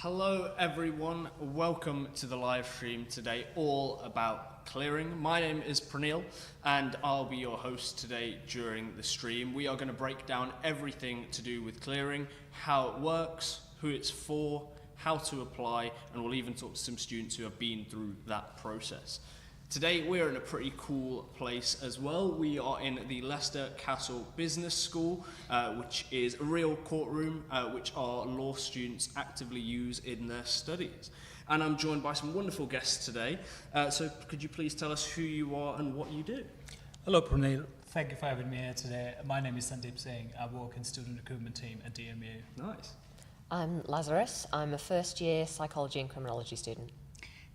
Hello everyone, welcome to the live stream today all about clearing. My name is Pranil and I'll be your host today during the stream. We are going to break down everything to do with clearing, how it works, who it's for, how to apply, and we'll even talk to some students who have been through that process. Today we're in a pretty cool place as well. We are in the Leicester Castle Business School, which is a real courtroom which our law students actively use in their studies. And I'm joined by some wonderful guests today. So could you please tell us who you are and what you do? Hello Pranil, thank you for having me here today. My name is Sandeep Singh. I work in student recruitment team at DMU. Nice. I'm Lazarus. I'm a first year psychology and criminology student.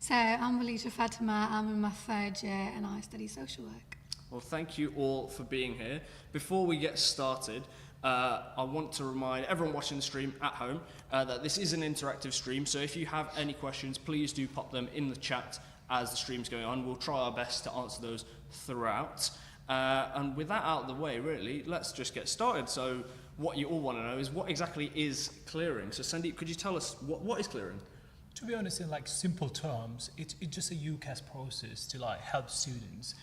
So I'm Waleed Fatima, I'm in my third year and I study social work. Well, thank you all for being here. Before we get started, I want to remind everyone watching the stream at home that this is an interactive stream, so if you have any questions, please do pop them in the chat as the stream's going on. We'll try our best to answer those throughout. And with that out of the way, really, let's just get started. So what you all want to know is what exactly is clearing? So Sandeep, could you tell us what is clearing? To be honest, in like simple terms, it's just a UCAS process to like help students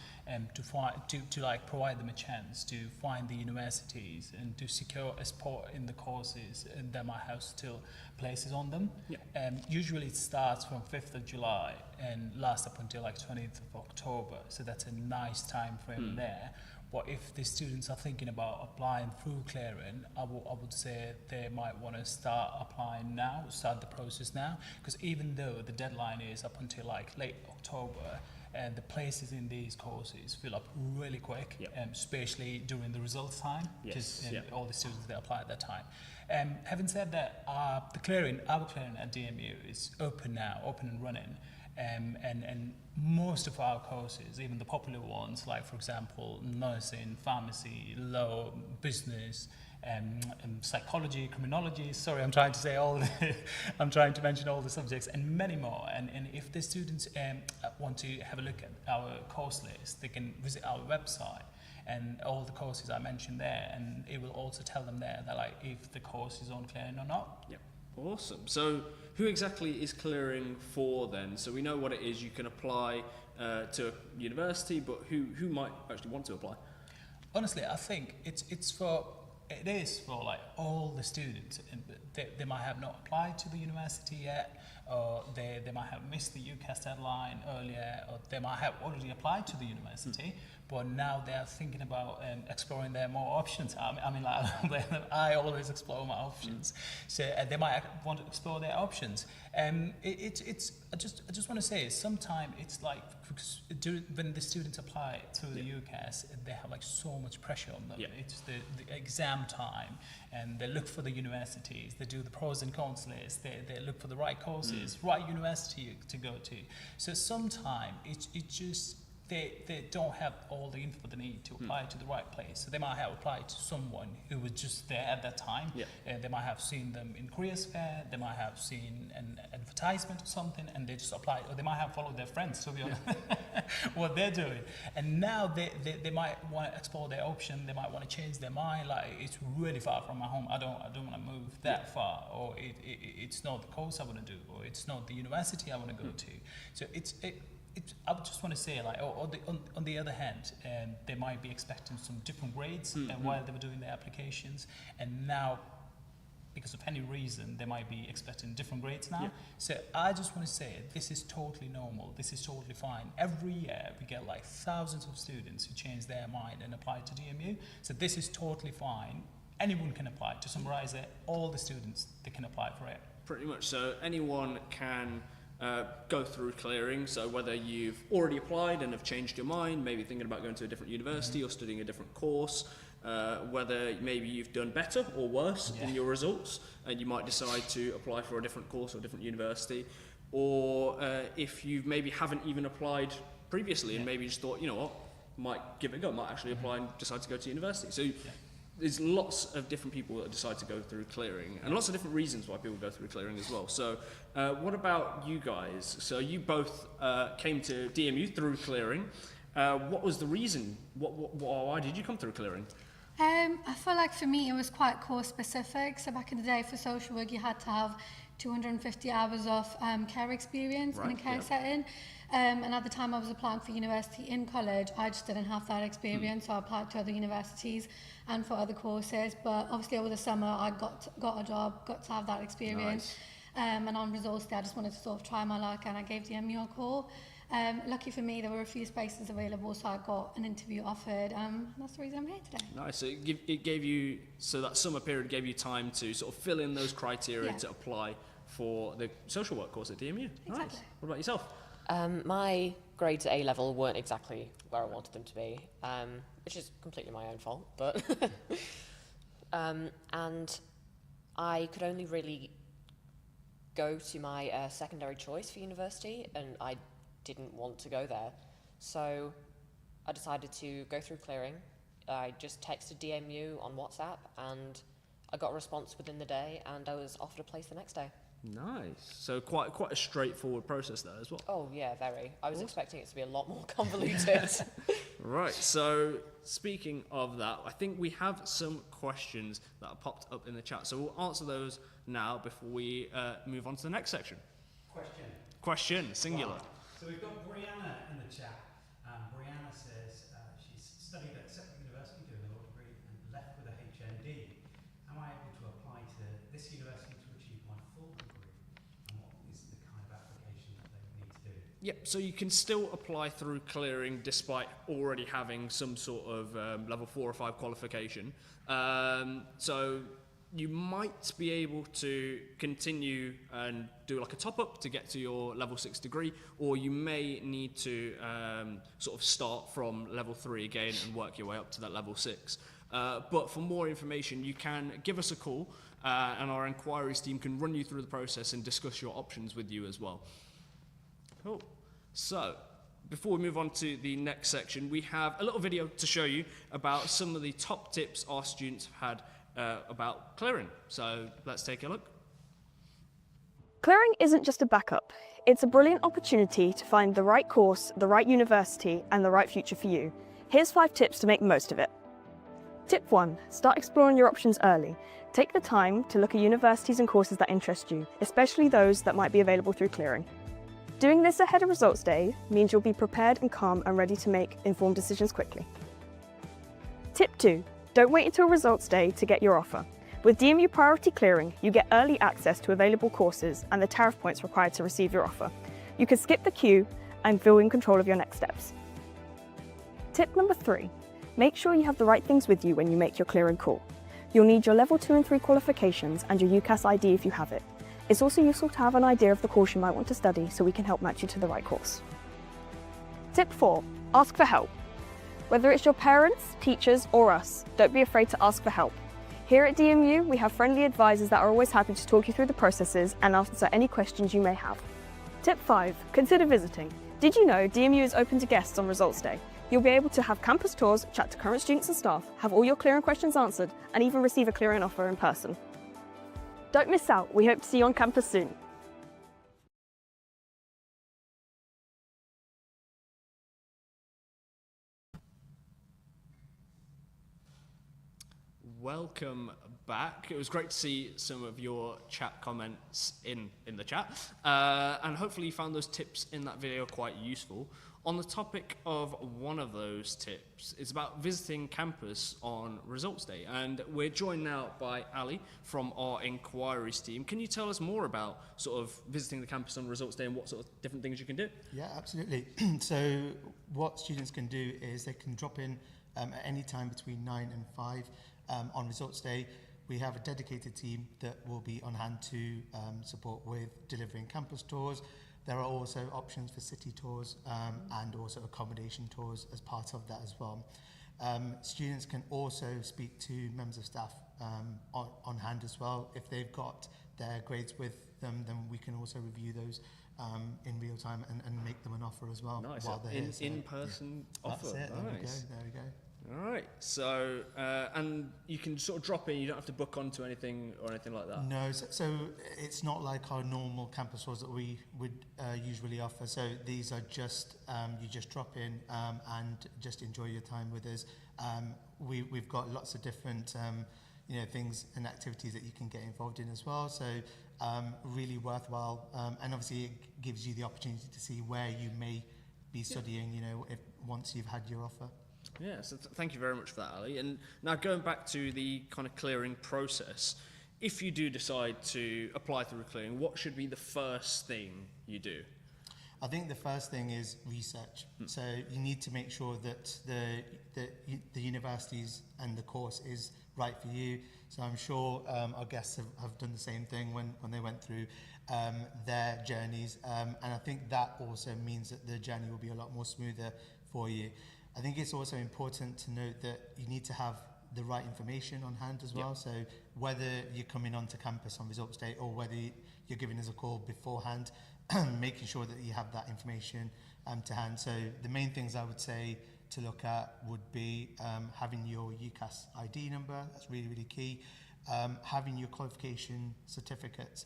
to find to like provide them a chance to find the universities and to secure a spot in the courses and that might have still places on them. Yeah. Usually it starts from 5th of July and lasts up until like 20th of October. So that's a nice time frame there. But if the students are thinking about applying through clearing, I would say they might want to start applying now, start the process now, because even though the deadline is up until like late October, and the places in these courses fill up really quick, especially during the results time, because all the students that apply at that time. Having said that, our clearing at DMU is open now, open and running. And most of our courses, even the popular ones, like for example, nursing, pharmacy, law, business, psychology, criminology, sorry, I'm trying to mention all the subjects and many more. And if the students want to have a look at our course list, they can visit our website and all the courses I mentioned there, and it will also tell them there that like if the course is on clearing or not. Yep. Awesome. So who exactly is clearing for then? So we know what it is. You can apply to a university, but who might actually want to apply? Honestly, I think it is for like all the students. They might have not applied to the university yet, or they might have missed the UCAS deadline earlier, or they might have already applied to the university, but now they are thinking about exploring their more options. I mean, like, I always explore my options, so they might want to explore their options. I just want to say, sometimes it's like when the students apply to the UCAS, they have like so much pressure on them. It's the exam time, and they look for the universities. They do the pros and cons list. They look for the right courses, right university to go to. So sometimes it just they don't have all the info they need to apply to the right place. So they might have applied to someone who was just there at that time. They might have seen them in careers fair. They might have seen an advertisement or something, and they just applied. Or they might have followed their friends, to be honest, what they're doing. And now they might want to explore their option. They might want to change their mind. Like, it's really far from my home. I don't want to move that far, or it's not the course I want to do, or it's not the university I want to go to. So I would just want to say, like, on the other hand, they might be expecting some different grades while they were doing their applications, and now, because of any reason, they might be expecting different grades now. So I just want to say, this is totally normal. This is totally fine. Every year, we get like thousands of students who change their mind and apply to DMU. So this is totally fine. Anyone can apply. To summarize it, all the students, they can apply for it. Pretty much. So anyone can go through clearing, so whether you've already applied and have changed your mind, maybe thinking about going to a different university or studying a different course, whether maybe you've done better or worse in your results and you might decide to apply for a different course or a different university, or if you maybe haven't even applied previously and maybe just thought, you know what, might give it a go, might actually apply and decide to go to university. So there's lots of different people that decide to go through clearing, and lots of different reasons why people go through clearing as well. So what about you guys? So you both came to DMU through clearing. What was the reason? Why did you come through clearing? I feel like for me it was quite course specific. So back in the day for social work you had to have 250 hours of care experience in a care setting. And at the time I was applying for university in college, I just didn't have that experience, so I applied to other universities and for other courses. But obviously over the summer I got a job, got to have that experience. And on results day I just wanted to sort of try my luck, and I gave DMU a call. Lucky for me, there were a few spaces available, so I got an interview offered. That's the reason I'm here today. Nice. So it gave you, so that summer period gave you time to sort of fill in those criteria to apply for the social work course at DMU. Exactly. Nice. What about yourself? My grades at A-level weren't exactly where I wanted them to be, which is completely my own fault, but and I could only really go to my secondary choice for university, and I didn't want to go there. So I decided to go through clearing. I just texted DMU on WhatsApp, and I got a response within the day, and I was offered a place the next day. Nice. So quite a straightforward process there as well. Oh yeah, very. I was expecting it to be a lot more convoluted. Right, so speaking of that, I think we have some questions that are popped up in the chat. So we'll answer those now before we move on to the next section. Question, singular. Wow. So we've got Brianna in the chat. Brianna says she's studied at Separate University doing a law degree and left with a HND. Am I able to apply to this university to achieve my full degree? And what is the kind of application that they would need to do? Yep, so you can still apply through clearing despite already having some sort of level 4 or 5 qualification. So you might be able to continue and do like a top-up to get to your level 6 degree, or you may need to sort of start from level 3 again and work your way up to that level 6. But for more information, you can give us a call, and our inquiries team can run you through the process and discuss your options with you as well. Cool. So, before we move on to the next section, we have a little video to show you about some of the top tips our students have had about clearing. So, let's take a look. Clearing isn't just a backup. It's a brilliant opportunity to find the right course, the right university, and the right future for you. Here's 5 tips to make the most of it. Tip 1. Start exploring your options early. Take the time to look at universities and courses that interest you, especially those that might be available through clearing. Doing this ahead of results day means you'll be prepared and calm and ready to make informed decisions quickly. Tip 2. Don't wait until results day to get your offer. With DMU Priority Clearing, you get early access to available courses and the tariff points required to receive your offer. You can skip the queue and feel in control of your next steps. Tip number 3. Make sure you have the right things with you when you make your clearing call. You'll need your level 2 and 3 qualifications and your UCAS ID if you have it. It's also useful to have an idea of the course you might want to study so we can help match you to the right course. Tip 4. Ask for help. Whether it's your parents, teachers, or us, don't be afraid to ask for help. Here at DMU, we have friendly advisors that are always happy to talk you through the processes and answer any questions you may have. Tip 5. Consider visiting. Did you know DMU is open to guests on results day? You'll be able to have campus tours, chat to current students and staff, have all your clearing questions answered, and even receive a clearing offer in person. Don't miss out. We hope to see you on campus soon. Welcome back. It was great to see some of your chat comments in the chat, and hopefully you found those tips in that video quite useful. On the topic of one of those tips, it's about visiting campus on results day, and we're joined now by Ali from our inquiries team. Can you tell us more about sort of visiting the campus on results day and what sort of different things you can do? Yeah, absolutely. So what students can do is they can drop in at any time between 9 and 5 on results day. We have a dedicated team that will be on hand to support with delivering campus tours. There are also options for city tours and also accommodation tours as part of that as well. Students can also speak to members of staff on hand as well. If they've got their grades with them, then we can also review those in real time and make them an offer as well. Nice. While they're here. So, in-person offer. That's it. Nice. There we go. All right. So, and you can sort of drop in. You don't have to book onto anything or anything like that. No, so it's not like our normal campus tours that we would usually offer. So these are just, you just drop in and just enjoy your time with us. We've got lots of different things and activities that you can get involved in as well. So really worthwhile, and obviously it gives you the opportunity to see where you may be studying, if once you've had your offer. Yeah, so thank you very much for that, Ali. And now going back to the kind of clearing process, if you do decide to apply through clearing, what should be the first thing you do? I think the first thing is research. So you need to make sure that the universities and the course is right for you. So I'm sure our guests have done the same thing when they went through their journeys. And I think that also means that the journey will be a lot more smoother for you. I think it's also important to note that you need to have the right information on hand as well. So whether you're coming onto campus on results day or whether you're giving us a call beforehand, making sure that you have that information to hand. So the main things I would say to look at would be having your UCAS ID number. That's really, really key. Having your qualification certificates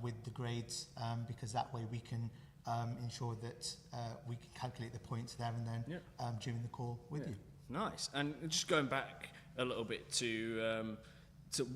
with the grades, because that way we can ensure that we can calculate the points there and then during the call with you. Nice. And just going back a little bit to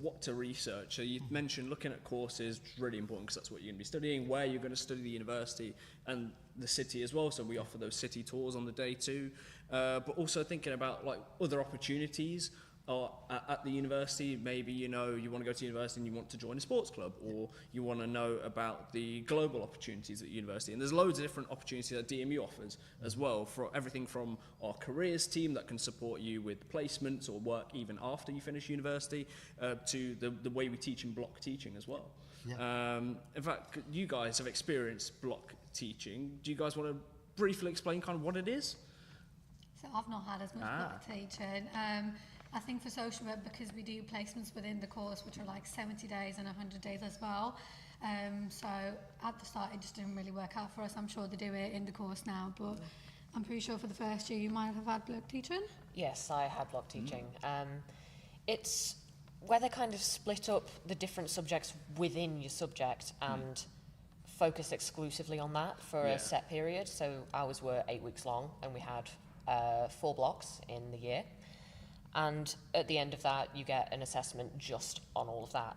what to research. So you mentioned looking at courses, which is really important because that's what you're going to be studying, where you're going to study the university and the city as well. So we offer those city tours on the day too. But also thinking about like other opportunities at the university. Maybe you want to go to university and you want to join a sports club, or you want to know about the global opportunities at university. And there's loads of different opportunities that DMU offers as well, for everything from our careers team that can support you with placements or work even after you finish university, to the way we teach in block teaching as well. In fact, you guys have experienced block teaching. Do you guys want to briefly explain kind of what it is? So I've not had as much block teaching. I think for social work, because we do placements within the course, which are like 70 days and 100 days as well. So at the start, it just didn't really work out for us. I'm sure they do it in the course now, but I'm pretty sure for the first year you might have had block teaching. Yes, I had block teaching. It's where they kind of split up the different subjects within your subject and focus exclusively on that for a set period. So ours were 8 weeks long, and we had 4 blocks in the year. And at the end of that, you get an assessment just on all of that.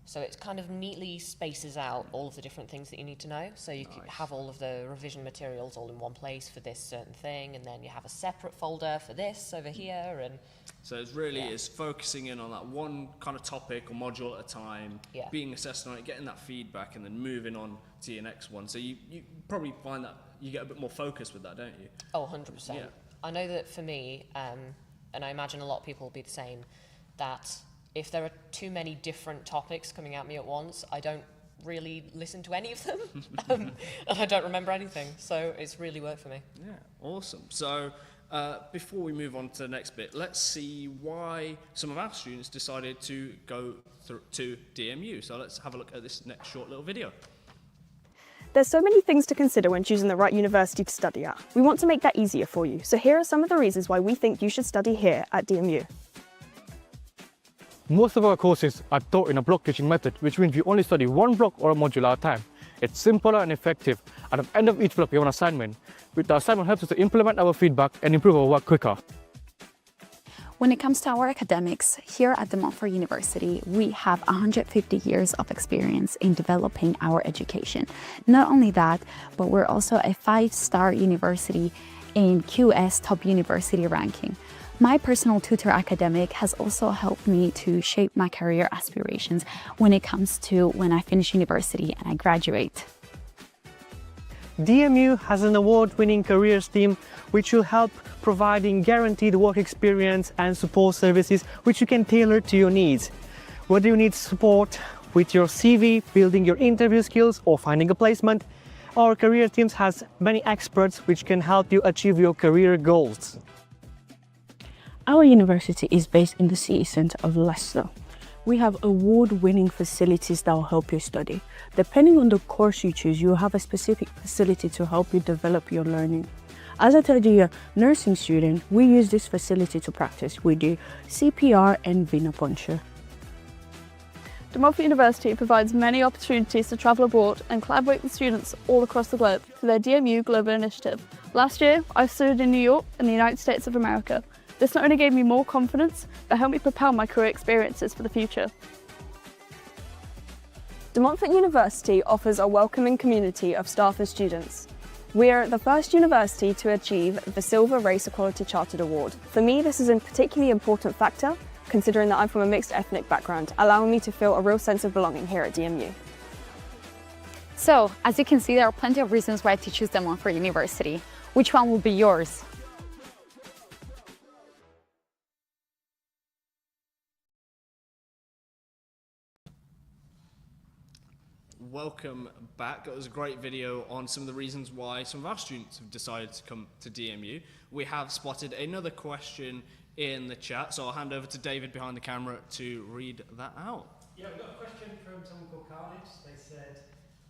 So it kind of neatly spaces out all of the different things that you need to know. So you can have all of the revision materials all in one place for this certain thing, and then you have a separate folder for this over here. And so it's really is focusing in on that one kind of topic or module at a time, being assessed on it, getting that feedback, and then moving on to your next one. So you probably find that you get a bit more focus with that, don't you? Oh, 100%. Yeah. I know that for me, and I imagine a lot of people will be the same, that if there are too many different topics coming at me at once, I don't really listen to any of them, and I don't remember anything. So it's really worked for me. Yeah, awesome. So before we move on to the next bit, let's see why some of our students decided to go to DMU. So let's have a look at this next short little video. There's so many things to consider when choosing the right university to study at. We want to make that easier for you, so here are some of the reasons why we think you should study here at DMU. Most of our courses are taught in a block teaching method, which means you only study one block or a module at a time. It's simpler and effective. At the end of each block, we have an assignment. The assignment helps us to implement our feedback and improve our work quicker. When it comes to our academics, here at the Montfort University, we have 150 years of experience in developing our education. Not only that, but we're also a 5-star university in QS Top University ranking. My personal tutor academic has also helped me to shape my career aspirations when it comes to when I finish university and I graduate. DMU has an award-winning careers team which will help providing guaranteed work experience and support services which you can tailor to your needs. Whether you need support with your CV, building your interview skills, or finding a placement, our career teams has many experts which can help you achieve your career goals. Our university is based in the city centre of Leicester. We have award-winning facilities that will help you study. Depending on the course you choose, you will have a specific facility to help you develop your learning. As a third-year nursing student, we use this facility to practice. We do CPR and venipuncture. The Montfort University provides many opportunities to travel abroad and collaborate with students all across the globe through their DMU Global Initiative. Last year, I studied in New York in the United States of America. This not only gave me more confidence, but helped me propel my career experiences for the future. De Montfort University offers a welcoming community of staff and students. We are the first university to achieve the Silver Race Equality Chartered Award. For me, this is a particularly important factor, considering that I'm from a mixed ethnic background, allowing me to feel a real sense of belonging here at DMU. So, as you can see, there are plenty of reasons why to choose De Montfort University. Which one will be yours? Welcome back. That was a great video on some of the reasons why some of our students have decided to come to DMU. We have spotted another question in the chat, so I'll hand over to David behind the camera to read that out. Yeah, we've got a question from someone called Carnage. They said,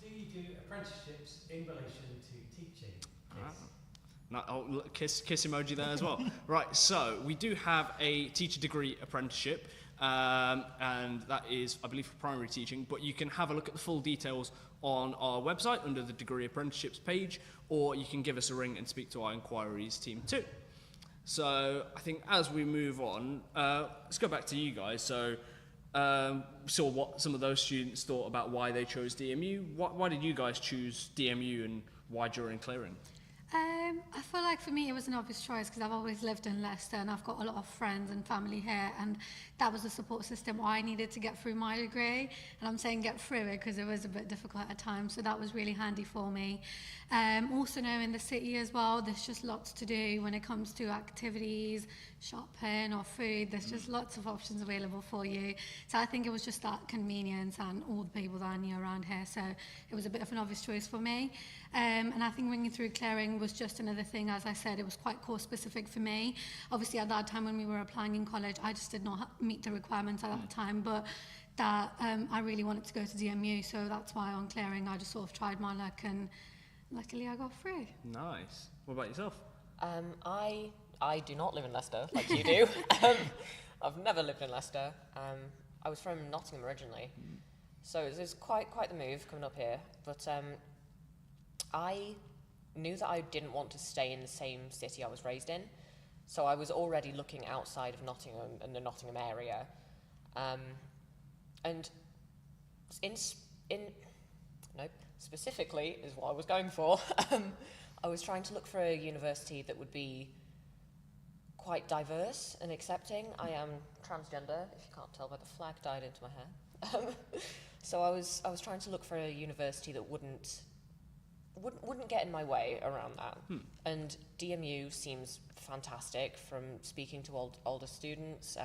do you do apprenticeships in relation to teaching? Yes. No, oh, look, kiss emoji there as well. Right, so we do have a teacher degree apprenticeship, and that is, I believe, for primary teaching, but you can have a look at the full details on our website under the degree apprenticeships page, or you can give us a ring and speak to our inquiries team too. So I think as we move on, let's go back to you guys. So saw what some of those students thought about why they chose DMU. Why did you guys choose DMU, and why during clearing? I feel like for me it was an obvious choice because I've always lived in Leicester and I've got a lot of friends and family here, and that was the support system I needed to get through my degree. And I'm saying get through it because it was a bit difficult at times, so that was really handy for me. Also knowing the city as well, there's just lots to do when it comes to activities, shopping or food. There's just lots of options available for you. So I think it was just that convenience and all the people that I knew around here, so it was a bit of an obvious choice for me. And I think ringing through clearing was just another thing. As I said, it was quite course specific for me. Obviously at that time when we were applying in college, I just did not meet the requirements at that time, but that I really wanted to go to DMU, so that's why on clearing I just sort of tried my luck, and luckily I got through. Nice. What about yourself? I do not live in Leicester like you do. I've never lived in Leicester. I was from Nottingham originally, so it was quite the move coming up here. But I knew that I didn't want to stay in the same city I was raised in, so I was already looking outside of Nottingham and the Nottingham area. And specifically is what I was going for. I was trying to look for a university that would be quite diverse and accepting. I am transgender, if you can't tell by the flag dyed into my hair. So I was trying to look for a university that wouldn't get in my way around that. And DMU seems fantastic from speaking to older students,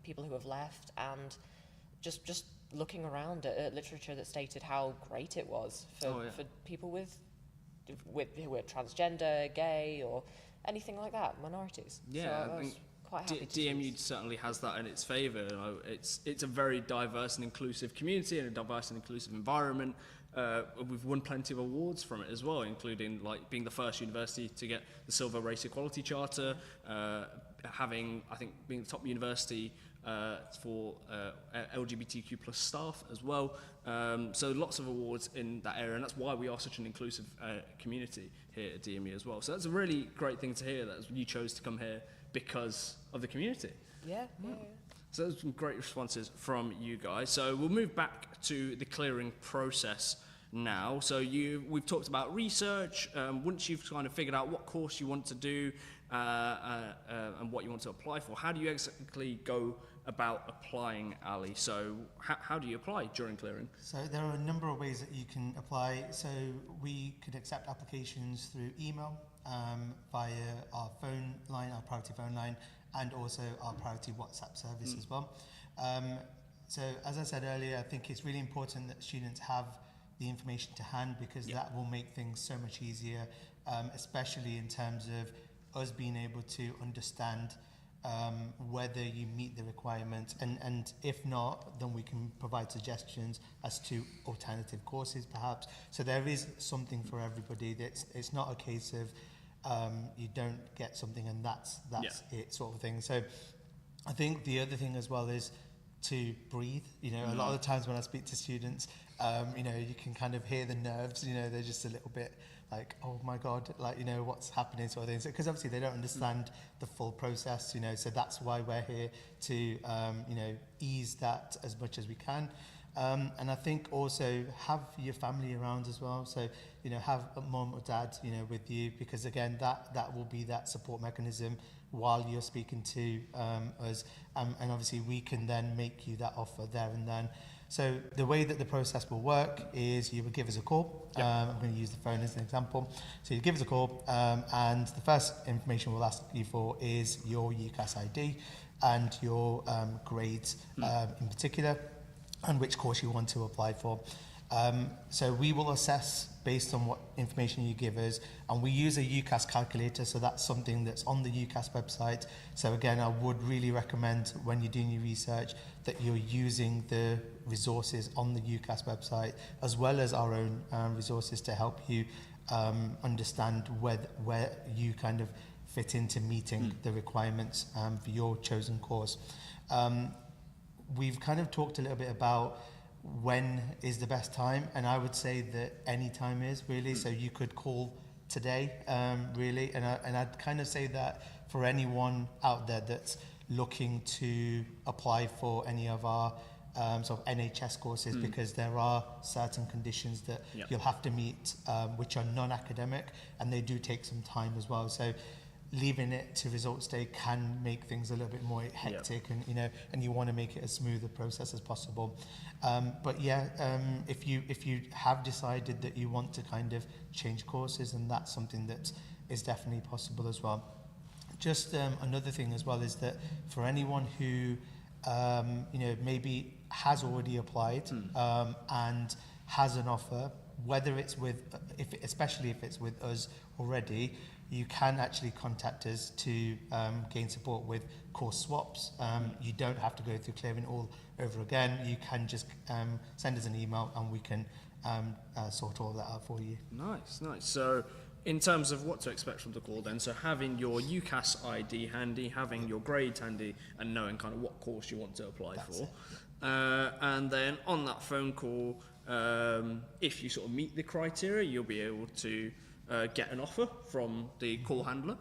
people who have left, and just looking around at literature that stated how great it was for people who are transgender, gay, or anything like that, minorities. Yeah, so I was quite happy to DMU choose. certainly has that in its favour. You know, it's a very diverse and inclusive community and a diverse and inclusive environment. We've won plenty of awards from it as well, including like being the first university to get the Silver Race Equality Charter, being the top university for LGBTQ plus staff as well. So lots of awards in that area, and that's why we are such an inclusive community here at DMU as well. So that's a really great thing to hear, that you chose to come here because of the community. Yeah. So those are some great responses from you guys. So we'll move back to the clearing process now. So we've talked about research. Once you've kind of figured out what course you want to do and what you want to apply for, how do you exactly go about applying, Ali? So how do you apply during clearing? So there are a number of ways that you can apply. So we could accept applications through email, via our phone line, our priority phone line, and also our priority WhatsApp service as well. So as I said earlier, I think it's really important that students have the information to hand, because that will make things so much easier, especially in terms of us being able to understand whether you meet the requirements, and if not, then we can provide suggestions as to alternative courses perhaps. So there is something for everybody. It's not a case of you don't get something and that's it sort of thing. So I think the other thing as well is to breathe. You know, a lot of the times when I speak to students, You know, you can kind of hear the nerves, you know, they're just a little bit like, oh my God, like, you know, what's happening sort of things. Because obviously they don't understand the full process, you know, so that's why we're here to, you know, ease that as much as we can. And I think also have your family around as well. So, you know, have a mum or dad, you know, with you, because again, that will be that support mechanism while you're speaking to us. And obviously we can then make you that offer there and then. So the way that the process will work is you would give us a call. I'm going to use the phone as an example. So you give us a call and the first information we'll ask you for is your UCAS ID and your grades in particular, and which course you want to apply for. So we will assess based on what information you give us, and we use a UCAS calculator, so that's something that's on the UCAS website. So again, I would really recommend when you're doing your research that you're using the resources on the UCAS website, as well as our own resources to help you understand where you kind of fit into meeting the requirements for your chosen course. We've kind of talked a little bit about when is the best time, and I would say that any time is really. So you could call today, really, and I'd kind of say that for anyone out there that's looking to apply for any of our sort of NHS courses, because there are certain conditions that you'll have to meet, which are non-academic, and they do take some time as well. So leaving it to results day can make things a little bit more hectic, and you know, and you want to make it as smooth a process as possible. But yeah, if you have decided that you want to kind of change courses, and that's something that is definitely possible as well. Just another thing as well is that for anyone who you know, maybe has already applied and has an offer, whether it's with, especially if it's with us already, you can actually contact us to gain support with course swaps. You don't have to go through clearing all over again. You can just send us an email and we can sort all that out for you. Nice, nice. So in terms of what to expect from the call then, so having your UCAS ID handy, having your grades handy, and knowing kind of what course you want to apply for. And then on that phone call, if you sort of meet the criteria, you'll be able to get an offer from the call handler.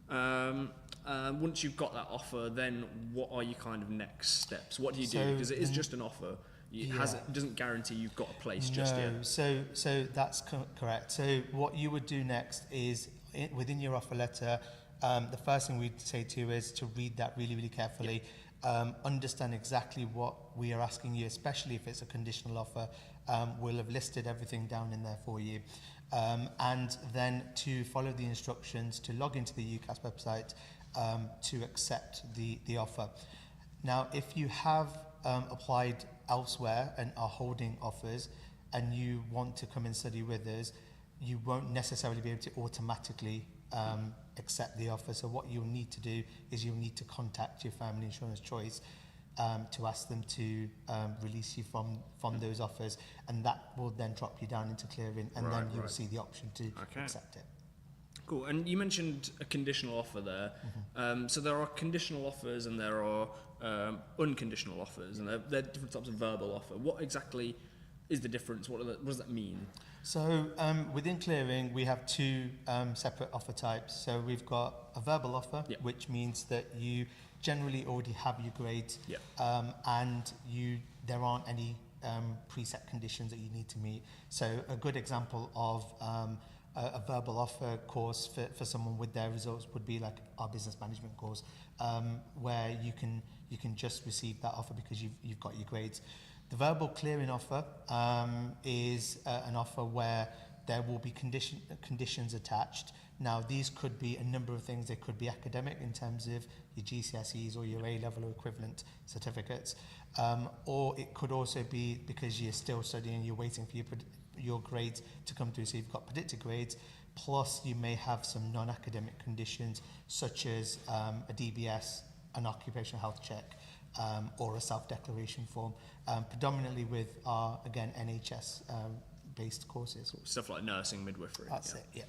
Once you've got that offer, then what are your kind of next steps? What do you do? Because it is just an offer. It doesn't guarantee you've got a place just yet. So that's correct. So what you would do next is, within your offer letter, the first thing we'd say to you is to read that really, really carefully. Understand exactly what we are asking you, especially if it's a conditional offer. We'll have listed everything down in there for you. And then to follow the instructions to log into the UCAS website to accept the offer. Now, if you have applied elsewhere and are holding offers and you want to come and study with us, you won't necessarily be able to automatically accept the offer. So what you'll need to do is you'll need to contact your family insurance choice to ask them to release you from those offers, and that will then drop you down into clearing, and then you will see the option to accept it. Cool. And you mentioned a conditional offer there. So there are conditional offers and there are unconditional offers, and they're different types of verbal offer. What exactly is the difference? What does that mean? So within clearing, we have two separate offer types. So we've got a verbal offer, which means that you generally already have your grades, and there aren't any preset conditions that you need to meet. So a good example of a verbal offer course for someone with their results would be like our business management course, where you can just receive that offer because you've got your grades. The verbal clearing offer is an offer where there will be conditions attached. Now, these could be a number of things. They could be academic in terms of your GCSEs or your A-level or equivalent certificates, or it could also be because you're still studying, you're waiting for your grades to come through, so you've got predicted grades, plus you may have some non-academic conditions such as a DBS, an occupational health check, or a self-declaration form, predominantly with our, again, NHS based courses. Stuff like nursing, midwifery. That's it, yeah.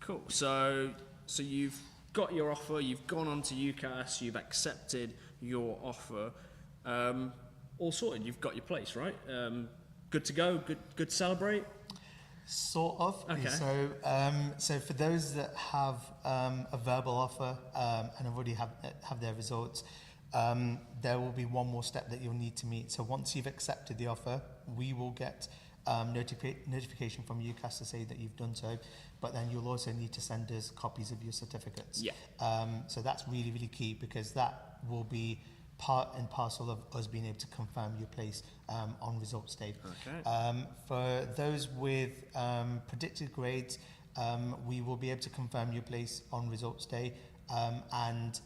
Cool. So you've got your offer, you've gone on to UCAS, you've accepted your offer, all sorted, you've got your place, right? good to go, good to celebrate? Sort of. Okay. So for those that have a verbal offer and have already have their results, there will be one more step that you'll need to meet. So once you've accepted the offer, we will get notification from UCAS to say that you've done so, but then you'll also need to send us copies of your certificates. Yeah. So that's really, really key, because that will be part and parcel of us being able to confirm your place on results day. Okay. For those with predicted grades, we will be able to confirm your place on results day, and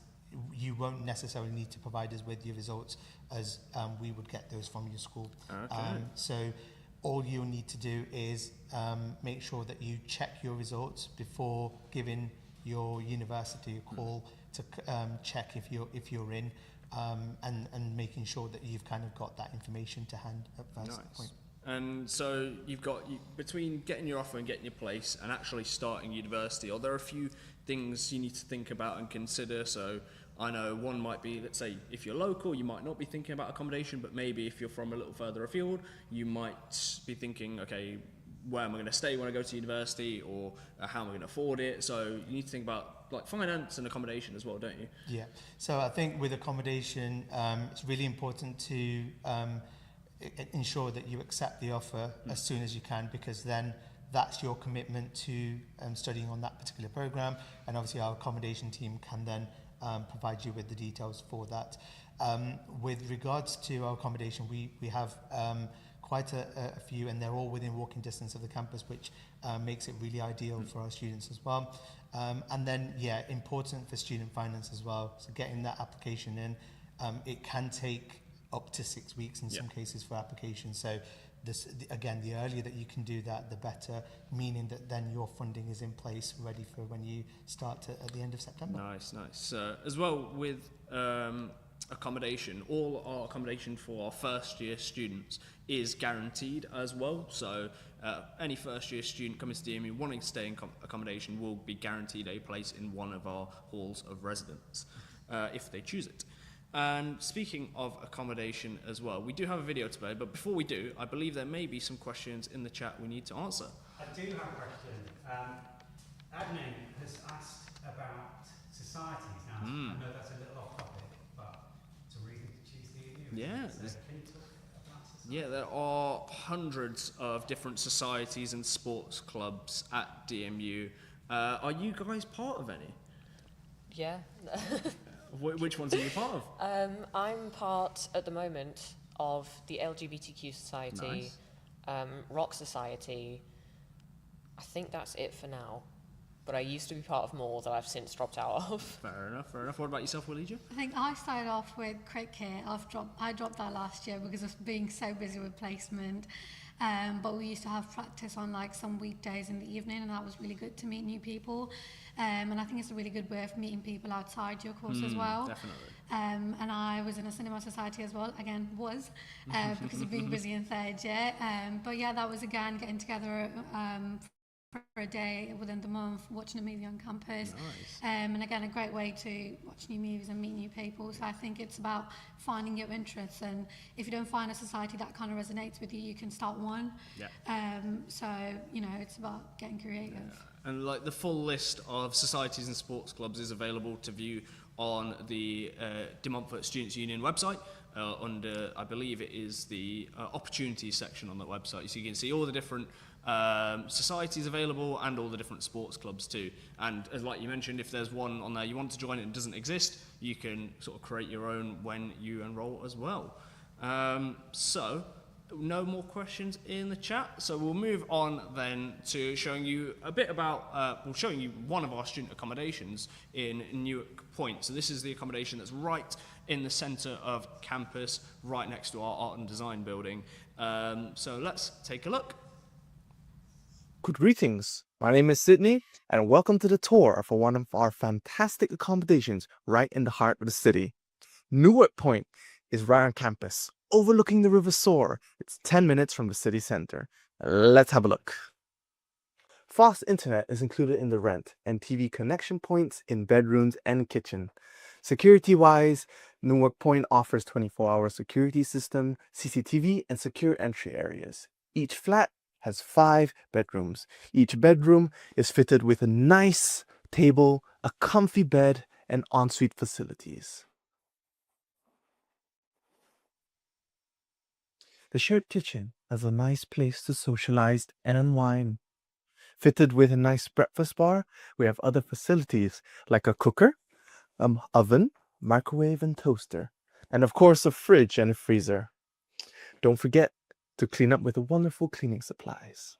you won't necessarily need to provide us with your results, as we would get those from your school. Okay. So all you'll need to do is make sure that you check your results before giving your university a call to check if you're in, and making sure that you've kind of got that information to hand at first point. And so you've got, between getting your offer and getting your place and actually starting university, are there a few things you need to think about and consider? So I know one might be, let's say, if you're local, you might not be thinking about accommodation, but maybe if you're from a little further afield, you might be thinking, okay, where am I going to stay when I go to university, or how am I going to afford it? So you need to think about like finance and accommodation as well, don't you? Yeah. So I think with accommodation, it's really important to ensure that you accept the offer as soon as you can, because then that's your commitment to studying on that particular program, and obviously our accommodation team can then provide you with the details for that. With regards to our accommodation, we have quite a few, and they're all within walking distance of the campus, which makes it really ideal for our students as well. And then, yeah, important for student finance as well. So getting that application in, it can take up to 6 weeks in some cases for application. So again, the earlier that you can do that, the better, meaning that then your funding is in place, ready for when you start at the end of September. Nice. As well with accommodation, all our accommodation for our first year students is guaranteed as well. So any first year student coming to DMU wanting to stay in accommodation will be guaranteed a place in one of our halls of residence if they choose it. And speaking of accommodation as well, we do have a video to play, but before we do, I believe there may be some questions in the chat we need to answer. I do have a question. Admin has asked about societies. Now, I know that's a little off topic, but it's a reason to choose DMU. Yeah. Can you talk about societies? Yeah, there are hundreds of different societies and sports clubs at DMU. Are you guys part of any? Yeah. Which ones are you part of? I'm part, at the moment, of the LGBTQ Society, Rock Society. I think that's it for now. But I used to be part of more that I've since dropped out of. Fair enough. What about yourself, Wilija? I think I started off with cricket. I dropped that last year because of being so busy with placement. But we used to have practice on like some weekdays in the evening, and that was really good to meet new people. And I think it's a really good way of meeting people outside your course as well. Definitely. And I was in a cinema society as well, because of being busy in third year. But yeah, that was again getting together for a day within the month, watching a movie on campus. Nice. And again, a great way to watch new movies and meet new people. So I think it's about finding your interests, and if you don't find a society that kind of resonates with you, you can start one. Yeah. So, it's about getting creative. Yeah. And like the full list of societies and sports clubs is available to view on the De Montfort Students' Union website under, I believe it is the opportunities section on that website. So you can see all the different societies available and all the different sports clubs too. And as like you mentioned, if there's one on there you want to join and it doesn't exist, you can sort of create your own when you enroll as well. So no more questions in the chat, so we'll move on then to showing you a bit about, showing you one of our student accommodations in Newark Point. So this is the accommodation that's right in the centre of campus, right next to our art and design building. So let's take a look. Good greetings. My name is Sydney, and welcome to the tour for one of our fantastic accommodations right in the heart of the city. Newark Point is right on campus, overlooking the River Soar. It's 10 minutes from the city center. Let's have a look. Fast internet is included in the rent, and TV connection points in bedrooms and kitchen. Security-wise, Newark Point offers 24-hour security system, CCTV, and secure entry areas. Each flat has 5 bedrooms. Each bedroom is fitted with a nice table, a comfy bed, and ensuite facilities. The shared kitchen has a nice place to socialize and unwind. Fitted with a nice breakfast bar, we have other facilities like a cooker, oven, microwave, and toaster, and of course a fridge and a freezer. Don't forget to clean up with the wonderful cleaning supplies.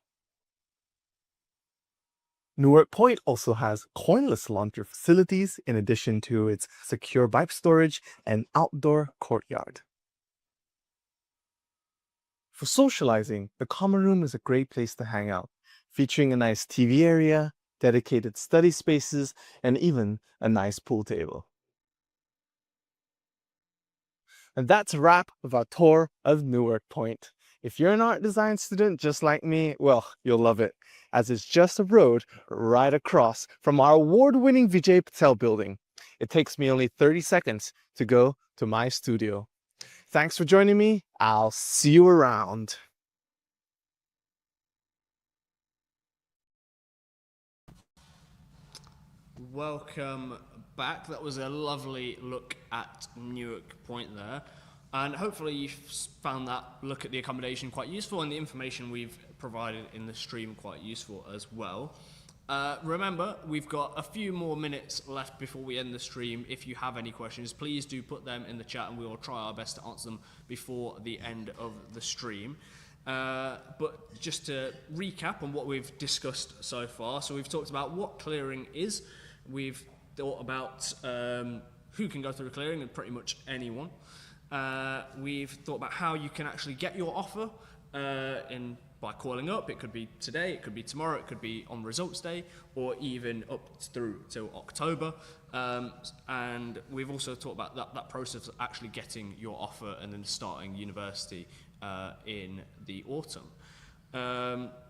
Newark Point also has coinless laundry facilities in addition to its secure bike storage and outdoor courtyard. For socializing, the common room is a great place to hang out, featuring a nice TV area, dedicated study spaces, and even a nice pool table. And that's a wrap of our tour of Newark Point. If you're an art design student just like me, well, you'll love it, as it's just a road right across from our award-winning Vijay Patel building. It takes me only 30 seconds to go to my studio. Thanks for joining me. I'll see you around. Welcome back. That was a lovely look at Newark Point there. And hopefully you found that look at the accommodation quite useful and the information we've provided in the stream quite useful as well. Remember, we've got a few more minutes left before we end the stream. If you have any questions, please do put them in the chat and we will try our best to answer them before the end of the stream. But just to recap on what we've discussed so far. So we've talked about what clearing is. We've thought about who can go through clearing, and pretty much anyone. We've thought about how you can actually get your offer by calling up. It could be today, it could be tomorrow, it could be on results day, or even up through till October. And we've also talked about that process of actually getting your offer and then starting university in the autumn.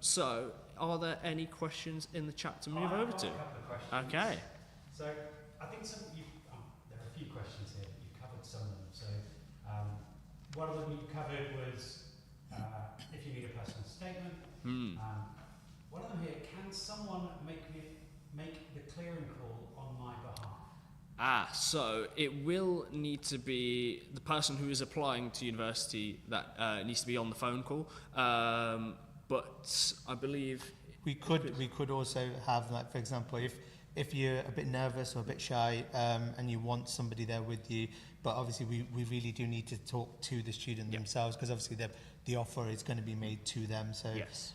So, are there any questions in the chat to move over to? A couple of questions. Okay. So, I think there are a few questions here. You've covered some of them. So, one of them you covered was if you need a personal statement. One of them here, can someone make the clearing call on my behalf? So it will need to be the person who is applying to university that needs to be on the phone call. But I believe we could also have, like, for example, if you're a bit nervous or a bit shy and you want somebody there with you, but obviously we really do need to talk to the student themselves, because obviously the offer is going to be made to them. So yes.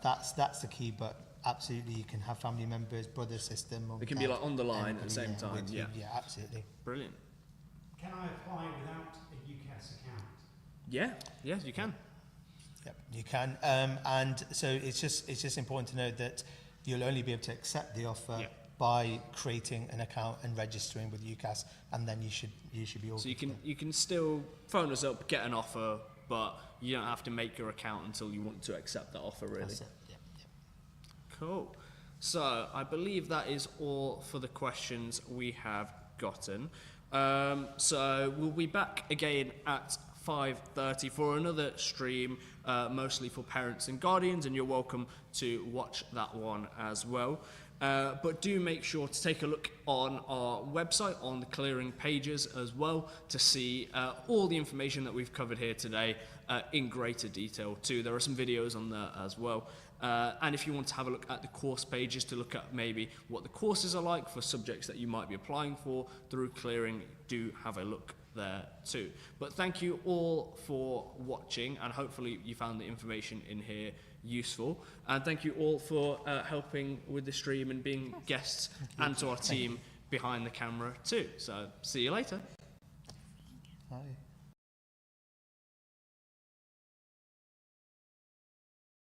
That's the key. But absolutely, you can have family members, brother, sister, mum, They can be like on the line at the same time. Yeah, absolutely. Brilliant. Can I apply without a UCAS account? Yeah, you can. Yep, you can. And so it's just important to know that you'll only be able to accept the offer by creating an account and registering with UCAS, and then you should be all. So you can still phone us up, get an offer, but you don't have to make your account until you want to accept that offer, really. That's it. Yeah. Cool. So I believe that is all for the questions we have gotten. So we'll be back again at 5:30 for another stream, mostly for parents and guardians, and you're welcome to watch that one as well. But do make sure to take a look on our website, on the clearing pages as well, to see all the information that we've covered here today in greater detail too. There are some videos on there as well. And if you want to have a look at the course pages to look at maybe what the courses are like for subjects that you might be applying for through clearing, do have a look there too. But thank you all for watching, and hopefully you found the information in here useful. And thank you all for helping with the stream and being guests, and to our team behind the camera too. So see you later. Bye.